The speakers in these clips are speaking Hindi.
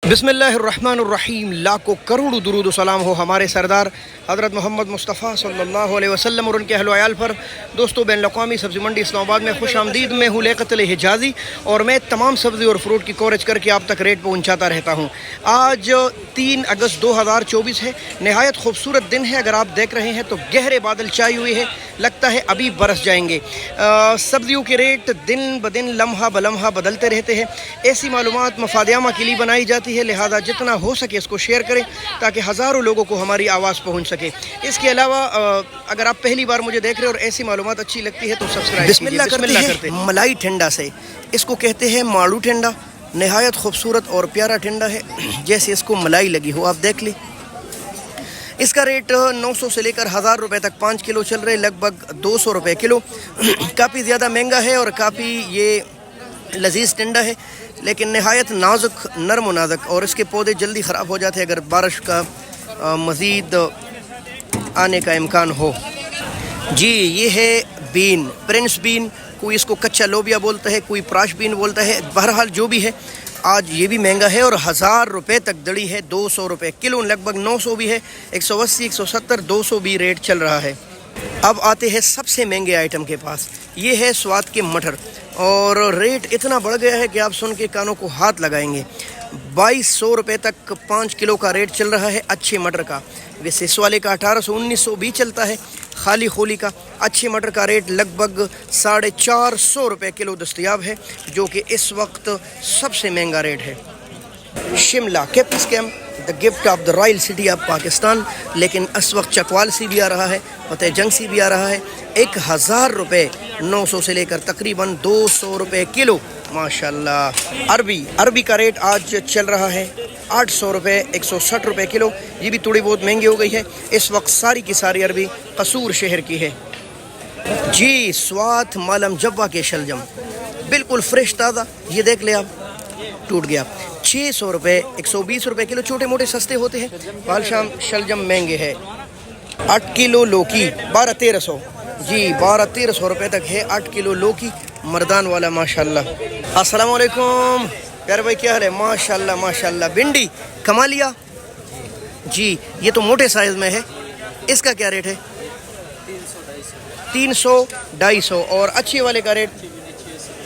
बिस्मिल्लाहिर्रहमानिर्रहीम। लाखों करोड़ों दुरूद सलाम हो हमारे सरदार हज़रत मोहम्मद मुस्तफ़ा सल्लल्लाहु अलैहि वसल्लम और उनके अहल व अयाल पर। दोस्तों, बैनुल-अक़वामी सब्ज़ी मंडी इस्लामाबाद में खुश आमदीद। मैं हूँ लियाक़त हिजाज़ी और मैं तमाम सब्ज़ी और फ्रूट की कवरेज करके आप तक रेट पहुँचाता रहता हूँ। आज 3 अगस्त 2024 है। नहायत खूबसूरत दिन है। अगर आप देख रहे हैं तो गहरे बादल छाए हुए हैं, लगता है अभी बरस जाएंगे। सब्ज़ियों के रेट दिन ब दिन लम्हा ब लम्हा बदलते रहते हैं। ऐसी मालूमात मफादियामा के लिए बनाई जाती है, लिहाजा जितना हो सके इसको शेयर करें ताकि हज़ारों लोगों को हमारी आवाज़ पहुंच सके। इसके अलावा अगर आप पहली बार मुझे देख रहे हैं और ऐसी मालूमात अच्छी लगती है तो सब्सक्राइब बिस्मिल्लाह करते हैं। मलाई ठंडा से इसको कहते हैं माड़ू ठंडा। नहायत खूबसूरत और प्यारा ठंडा है, जैसे इसको मलाई लगी हो। आप देख लें, इसका रेट 900 से लेकर 1000 रुपये तक 5 किलो चल रहे, लगभग 200 रुपये किलो। काफ़ी ज़्यादा महंगा है और काफ़ी ये लजीज ठंडा है, लेकिन नहायत नाजुक नरम नाजुक, और इसके पौधे जल्दी ख़राब हो जाते हैं अगर बारिश का मज़ीद आने का इम्कान हो। जी, ये है बीन, प्रिंस बीन। कोई इसको कच्चा लोबिया बोलता है, कोई प्राश बीन बोलता है। बहरहाल जो भी है, आज ये भी महंगा है और 1000 रुपये तक दड़ी है, 200 रुपये किलो। लगभग 900 भी है, 180, 170, 200 भी रेट चल रहा है। अब आते हैं सबसे महंगे आइटम के पास। ये है स्वाद के मटर, और रेट इतना बढ़ गया है कि आप सुन के कानों को हाथ लगाएंगे। 2200 रुपये तक 5 किलो का रेट चल रहा है अच्छे मटर का। वैसे इस वाले का 1800, 1900 भी चलता है। खाली खोली का अच्छे मटर का रेट लगभग 450 रुपये किलो दस्तयाब है, जो कि इस वक्त सबसे महंगा रेट है। शिमला कैप्टिस कैम, the gift of the royal city of Pakistan, लेकिन इस वक्त चकवाल सी भी आ रहा है, फतेह जंग सी भी आ रहा है। 1000 रुपये 900 से लेकर तकरीबन 200 रुपये किलो, माशाल्लाह। अरबी का रेट आज चल रहा है 800 रुपये, 160 रुपये किलो। ये भी थोड़ी बहुत महंगी हो गई है। इस वक्त सारी की सारी अरबी कसूर शहर की है। जी, स्वात मालम जब्बा के शलजम बिल्कुल फ्रेश ताज़ा, ये देख ले आप, टूट गया। 600 रुपये, 120 रुपये किलो। छोटे मोटे सस्ते होते हैं, बालशाम शलजम महंगे है। 8 किलो लौकी 1200-1300, जी 1200-1300 रुपये तक है 8 किलो लौकी, मर्दान वाला माशाल्लाह। अस्सलाम वालेकुम प्यारे भाई, क्या हाल है? माशाल्लाह माशाल्लाह। भिंडी कमालिया जी, ये तो मोटे साइज़ में है। इसका क्या रेट है? 300-250। और अच्छे वाले का रेट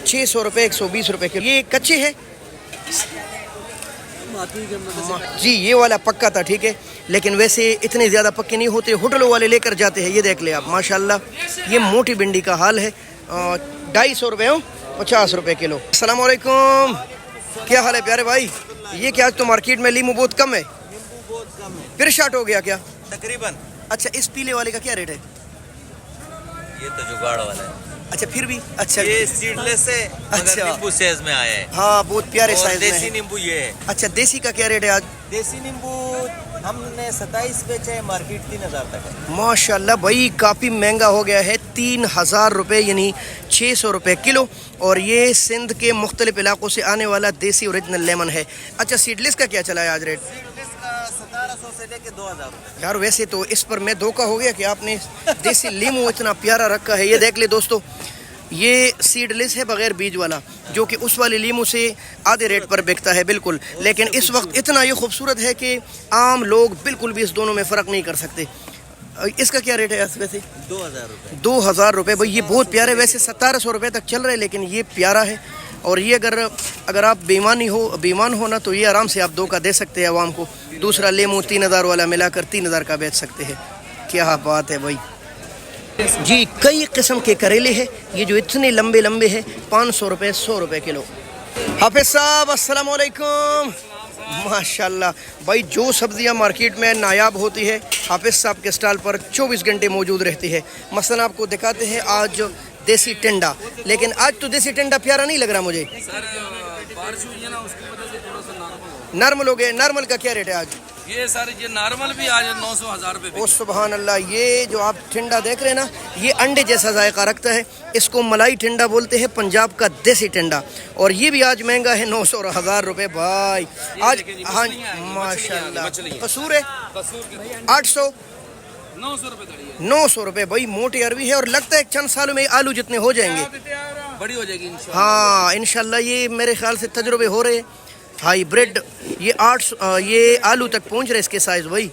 600 रुपये, 120 रुपये किलो। ये कच्चे है जी, ये वाला पक्का था, ठीक है, लेकिन वैसे इतने ज़्यादा पक्के नहीं होते, होटलों वाले लेकर जाते हैं। ये देख ले आप, माशाल्लाह। ये मोटी भिंडी का हाल है। 250 रुपये, 50 रुपये किलो। अस्सलाम वालेकुम, क्या हाल है प्यारे भाई? ये क्या, आज तो मार्केट में लीमू बहुत कम है। फिर शार्ट हो गया क्या? तकरीबन। अच्छा, इस पीले वाले का क्या रेट है? ये तो जुगाड़ वाला है। अच्छा, फिर भी अच्छा, ये सीडलेस है, अच्छा, नींबू साइज में आया है। हाँ, बहुत प्यारे साइज में है। देसी नींबू ये है। अच्छा, देसी का क्या रेट है आज? देसी नींबू हमने 27 बेचे है, मार्केट 3000 तक है। माशाल्लाह भाई, काफ़ी महंगा हो गया है। 3000 रुपये यानी 600 रुपये किलो। और ये सिंध के मुख्तलिफ इलाकों से आने वाला देसी ओरिजिनल लेमन है। अच्छा, सीडलेस का क्या चला है आज रेट? सीडलेस का 1700 से लेके 2000 रुपये। यार, वैसे तो इस पर मैं धोखा हो गया कि आपने देसी लीमू इतना प्यारा रखा है। ये देख ले दोस्तों, ये सीडलेस है बग़ैर बीज वाला, जो कि उस वाले लीमू से आधे रेट पर बिकता है बिल्कुल। लेकिन इस वक्त इतना ये खूबसूरत है कि आम लोग बिल्कुल भी इस दोनों में फ़र्क नहीं कर सकते। इसका क्या रेट है वैसे? 2000 रुपये। 2000 रुपये भाई, ये बहुत प्यारे। वैसे 1700 रुपये तक चल रहे हैं, लेकिन ये प्यारा है। और ये अगर आप बेईमान हो ना, तो ये आराम से आप धोखा दे सकते हैं आवाम को। दूसरा लेमू 3000 वाला मिलाकर 3000 का बेच सकते हैं। क्या बात है भाई। जी, कई किस्म के करेले हैं, ये जो इतने लंबे लंबे हैं। 500 रुपये, 100 रुपये किलो। हाफिज साहब, अस्सलाम वालेकुम। माशाल्लाह भाई, जो सब्जियां मार्केट में नायाब होती है, हाफिज साहब के स्टॉल पर 24 घंटे मौजूद रहती है। मसलन आपको दिखाते हैं आज देसी टिंडा, लेकिन आज तो देसी टिंडा प्यारा नहीं लग रहा मुझे। बारिश हुई है ना, उसकी वजह से थोड़ा सा नॉर्मल हो गए। नॉर्मल का क्या रेट है आज? ये सारे ये नॉर्मल भी आज 900-1000 रुपये। ओ सुभान अल्लाह, ये जो आप ठंडा देख रहे हैं ना, ये अंडे जैसा जायका रखता है। इसको मलाई ठंडा बोलते हैं, पंजाब का देसी ठंडा। और ये भी आज महंगा है 900 और 1000 रुपये भाई आज। हाँ माशाल्लाह, कसूर है 800, 900 रुपये। 900 रुपये भाई, मोटी अरबी है। और लगता है चंद सालों में आलू जितने हो जाएंगे, बड़ी हो जाएगी इंशाल्लाह। हाँ इंशाल्लाह। ये मेरे ख्याल से तजुर्बे हो रहे हैं। हाइब्रिड। ये 8 ये आलू तक पहुंच रहे इसके साइज भाई,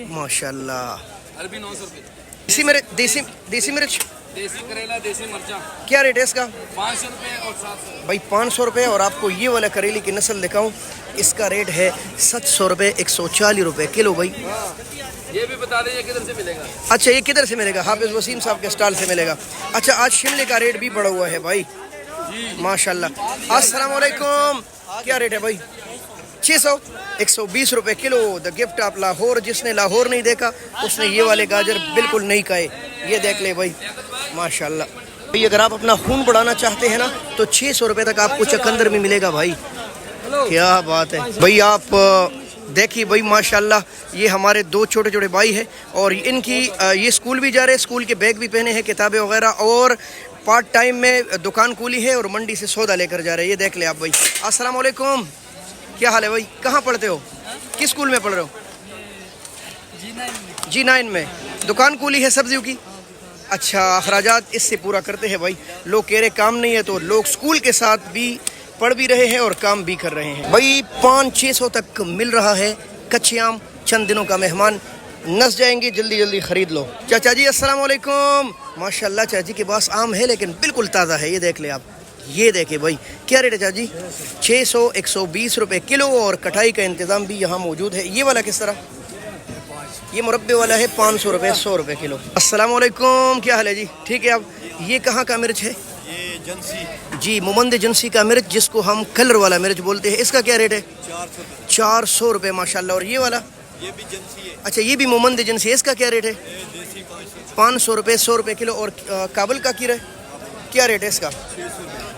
माशाल्लाह। अरबी 900 रुपये। देसी मिर्च, देसी करेला, देसी मिर्चा क्या रेट है इसका? 500 रुपये और 700। भाई 500 रुपये। और आपको ये वाला करेली की नस्ल दिखाऊं, इसका रेट है 700 रुपये, 140 रुपये किलो भाई। ये भी बता दीजिए किधर से मिलेगा। अच्छा ये किधर से मिलेगा? हाफिज वसीम साहब के स्टॉल से मिलेगा। अच्छा आज शिमले का रेट भी बढ़ा हुआ है भाई, माशाल्लाह। अस्सलाम वालेकुम, क्या रेट है भाई? 600, 120 रुपये kilo. The gift of Lahore. जिसने लाहौर नहीं देखा उसने ये वाले गाजर बिल्कुल नहीं खाए, ये देख ले भाई, माशाल्लाह। भाई अगर आप अपना खून बढ़ाना चाहते हैं ना तो 600 रुपये तक आपको चकंदर में मिलेगा भाई, क्या बात है भाई। आप देखिए भाई माशाल्लाह, ये हमारे 2 छोटे छोटे भाई हैं और इनकी ये स्कूल भी जा रहे हैं, स्कूल के बैग भी पहने हैं, किताबें वगैरह, और पार्ट टाइम में दुकान कूली है और मंडी से सौदा लेकर जा रहे हैं, ये देख ले आप भाई। अस्सलाम वालेकुम, क्या हाल है भाई? कहाँ पढ़ते हो? किस स्कूल में पढ़ रहे हो? G9 में। दुकान कूली है सब्जियों की? अच्छा, अखराजात इससे पूरा करते हैं भाई। लोग कह रहे काम नहीं है तो लोग स्कूल के साथ भी पढ़ भी रहे हैं और काम भी कर रहे हैं भाई। 500-600 तक मिल रहा है कच्चे आम, चंद दिनों का मेहमान, नस जाएंगे, जल्दी जल्दी खरीद लो। चाचा जी अस्सलाम वालेकुम, माशाल्लाह चाची के पास आम है लेकिन बिल्कुल ताज़ा है, ये देख ले आप, ये देखे भाई। क्या रेट है चाची? 600, 120 रुपये किलो और कटाई का इंतज़ाम भी यहाँ मौजूद है। ये वाला किस तरह? ये मुरब्बे वाला है 500 रुपये, 100 रुपये किलो। अस्सलाम वालेकुम, क्या हाल है जी? ठीक है। अब ये कहाँ का मिर्च है? ये जंसी जी, मोमंद एजेंसी का मिर्च, जिसको हम कलर वाला मिर्च बोलते हैं। इसका क्या रेट है? 400 रुपये माशाल्लाह। और ये वाला? ये भी जंसी है। अच्छा ये भी मोमंद एजेंसी है, इसका क्या रेट है? ये देसी 500 रुपये, 100 रुपये किलो। और काबुल का कीरा क्या रेट है इसका?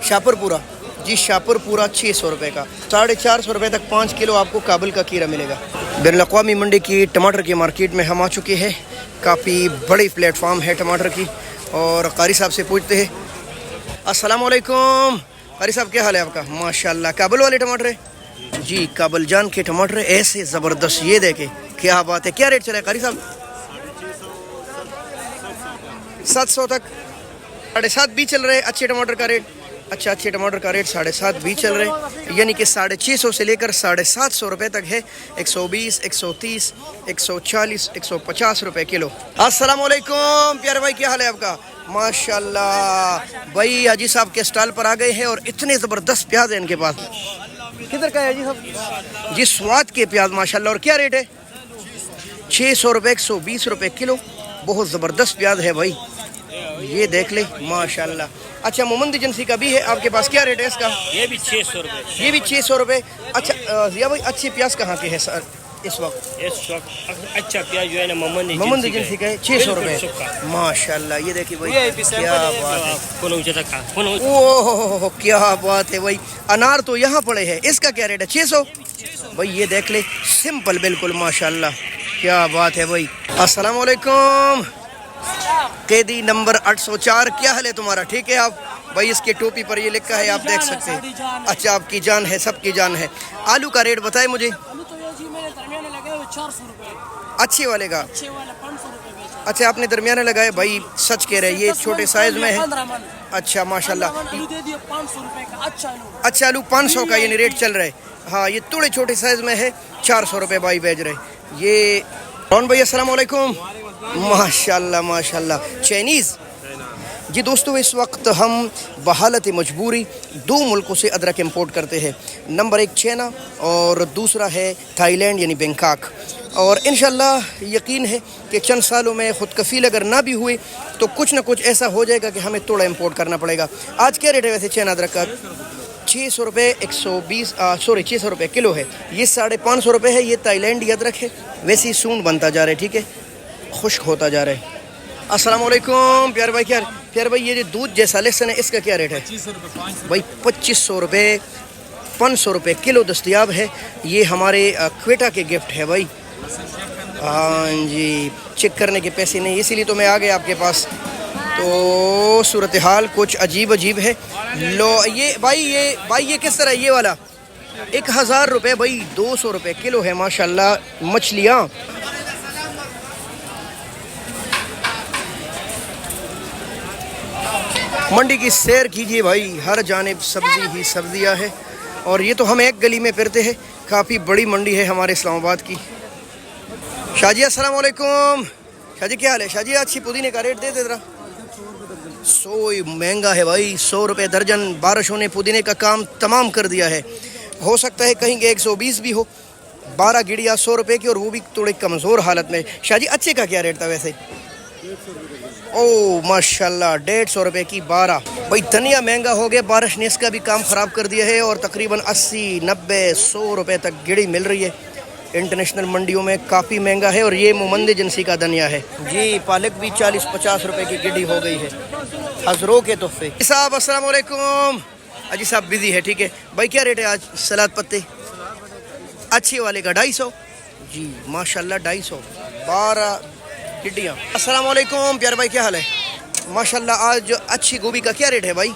शाहपुरपुरा जी, शाहपुरपुरा 600 रुपये का। 450 रुपये तक 5 किलो आपको काबुल का कीरा मिलेगा। बैनुल-अक़वामी मंडी की टमाटर की मार्केट में हम आ चुके हैं। काफ़ी बड़ी प्लेटफार्म है टमाटर की। और कारी साहब से पूछते हैं। अस्सलाम वालेकुम, कारी साहब क्या हाल है आपका? माशाल्लाह। काबुल वाले टमाटर है जी, काबुल जान के टमाटर ऐसे ज़बरदस्त, ये देखे क्या बात है। क्या रेट चला है कारी साहब? 700 तक, 750 भी चल रहे हैं अच्छे टमाटर का रेट। अच्छा, अच्छे टमाटर का रेट 750 भी चल रहे हैं, यानी कि 650 से लेकर 750 रुपये तक है। 120, 130, 140, 150 रुपये किलो। अस्सलाम वालेकुम प्यारे भाई, क्या हाल है आपका? माशाल्लाह भाई, हाजी साहब के स्टॉल पर आ गए हैं और इतने ज़बरदस्त प्याज है इनके पास। किधर का है हाजी साहब? जी, स्वाद के प्याज माशाल्लाह। और क्या रेट है? 600 रुपये, 120 रुपये किलो। बहुत ज़बरदस्त प्याज है भाई, ये देख ले माशाल्लाह। अच्छा, मोमंद एजेंसी का भी है आपके पास, क्या रेट है इसका? ये भी 600 रुपये। ये भी 600 रुपये। अच्छा जिया भाई, अच्छे प्याज कहाँ के हैं सर इस वक्त? अच्छा प्याज जो है ना मोमंद एजेंसी का है, 600 रुपये माशाल्लाह। ये देखिए भाई, क्या बात है, ओह क्या बात है भाई। अनार तो यहाँ पड़े हैं, इसका क्या रेट है? 600 भाई, ये देख ले, सिंपल बिल्कुल माशाल्लाह, क्या बात है भाई। अस्सलाम वालेकुम, कैदी नंबर 804, क्या हाल है तुम्हारा? ठीक है आप भाई? इसके टोपी पर ये लिखा है, आप देख सकते हैं। अच्छा, आपकी जान है, सबकी जान है। आलू का रेट बताए मुझे। अच्छे वाले का? अच्छा, आपने दरमियाना लगाए भाई, सच कह रहे हैं, ये छोटे साइज में है। अच्छा माशाल्लाह। अच्छा आलू 500 का यानी रेट चल रहा है। हाँ, ये थोड़े छोटे साइज में है, 400 रुपये भाई बेच रहे। ये रौन भाई अस्सलाम वालेकुम, माशाल्लाह माशाल्लाह। चाइनीज़ जी दोस्तों, इस वक्त हम बहालत मजबूरी 2 मुल्कों से अदरक इंपोर्ट करते हैं। नंबर 1 चाइना और दूसरा है थाईलैंड यानी बैंकॉक। और इंशाल्लाह यकीन है कि चंद सालों में ख़ुद कफ़ील अगर ना भी हुए तो कुछ ना कुछ ऐसा हो जाएगा कि हमें थोड़ा इंपोर्ट करना पड़ेगा। आज क्या रेट है वैसे चाइना अदरक का? 600 रुपये, 600 रुपये किलो है। ये 550 रुपये है। ये थाईलैंडी अदरक है, वैसे ही सूंड बनता जा रहा है, ठीक है, खुश्क होता जा रहा है। अस्सलाम वालेकुम प्यार भाई, क्या प्यार भाई, ये जो दूध जैसा लहसुन है इसका क्या रेट है? 2500 रुपये भाई 2500 रुपये, 500 रुपये किलो दस्तयाब है। ये हमारे क्वेटा के गिफ्ट है भाई। हाँ जी, चेक करने के पैसे नहीं, इसीलिए तो मैं आ गया आपके पास। तो सूरत हाल कुछ अजीब अजीब है। लो ये भाई ये किस तरह? ये वाला 1000 रुपये भाई, 200 रुपये किलो है माशाल्लाह मछलियाँ। मंडी की सैर कीजिए भाई, हर जानिब सब्जी ही सब्जियां है। और ये तो हम एक गली में फिरते हैं, काफ़ी बड़ी मंडी है हमारे इस्लामाबाद की। शाहजी अस्सलाम वालेकुम। शाहजी क्या हाल है? शाहजी अच्छी पुदीने का रेट दे दे ज़रा। 100 महंगा है भाई, 100 रुपये दर्जन। बारिशों ने पुदीने का काम तमाम कर दिया है। हो सकता है कहीं 120 भी हो। 12 गिड़िया 100 रुपये की, और वो भी थोड़ी कमज़ोर हालत में। शाहजी अच्छे का क्या रेट था वैसे? ओह माशाल्लाह, 150 रुपये की 12। भाई धनिया महंगा हो गया, बारिश ने इसका भी काम ख़राब कर दिया है, और तकरीबन 80, 90, 100 रुपये तक गिड़ी मिल रही है इंटरनेशनल मंडियों में। काफ़ी महंगा है, और ये मुमंद एजेंसी का धनिया है जी। पालक भी 40-50 रुपये की गिड़ी हो गई है, हज़रों के तोहफे। साहब अस्सलाम वालेकुम। अजी साहब बिजी है, ठीक है भाई। क्या रेट है आज सलाद पत्ते? अच्छे वाले का 250 जी, माशाल्लाह 250, 12 गिड्डियाँ। अस्सलाम वालेकुम प्यार भाई, क्या हाल है? माशाल्लाह आज अच्छी गोभी का क्या रेट है भाई?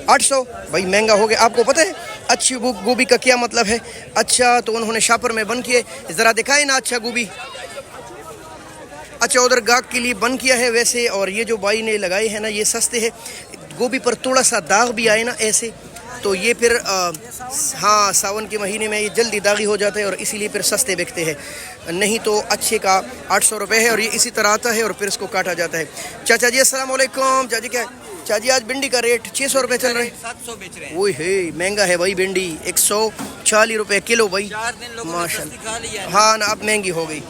800। भाई महंगा हो गया। आपको पता है अच्छी गोभी का क्या मतलब है? अच्छा तो उन्होंने शापर में बंद किए, ज़रा दिखाए ना अच्छा गोभी। अच्छा उधर गाहक के लिए बंद किया है वैसे, और ये जो भाई ने लगाए हैं ना ये सस्ते हैं। गोभी पर थोड़ा सा दाग भी आए ना ऐसे, तो ये फिर हाँ सावन के महीने में ये जल्दी दागी हो जाता है, और इसीलिए फिर सस्ते बिकते हैं। नहीं तो अच्छे का 800 रुपये है, और ये इसी तरह आता है और फिर इसको काटा जाता है। चाचा जी अस्सलाम वालेकुम। चाची क्या चाची आज भिंडी का रेट 600 रुपये चल रहे हैं? 700 बेच रहे हैं। वही है, महंगा है भाई भिंडी। 140 रुपये किलो भाई, 4 दिन लोगों ने सस्ती खा लिया है। हाँ ना, अब महंगी हो गई।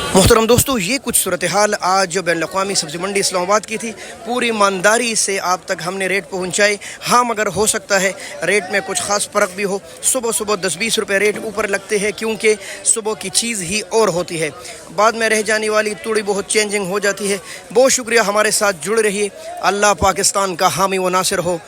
मोहतरम दोस्तों, ये कुछ सूरत हाल आज जो बैन अक़वामी सब्ज़ी मंडी इस्लामाबाद की थी। पूरी ईमानदारी से आप तक हमने रेट पहुँचाए। हाँ मगर हो सकता है रेट में कुछ ख़ास फ़र्क भी हो। सुबह सुबह 10-20 रुपये रेट ऊपर लगते हैं, क्योंकि सुबह की चीज़ ही और होती है, बाद में रह जाने वाली थोड़ी बहुत चेंजिंग हो जाती है। बहुत शुक्रिया, हमारे साथ जुड़ रहिए। अल्लाह पाकिस्तान का हामी व नासिर हो।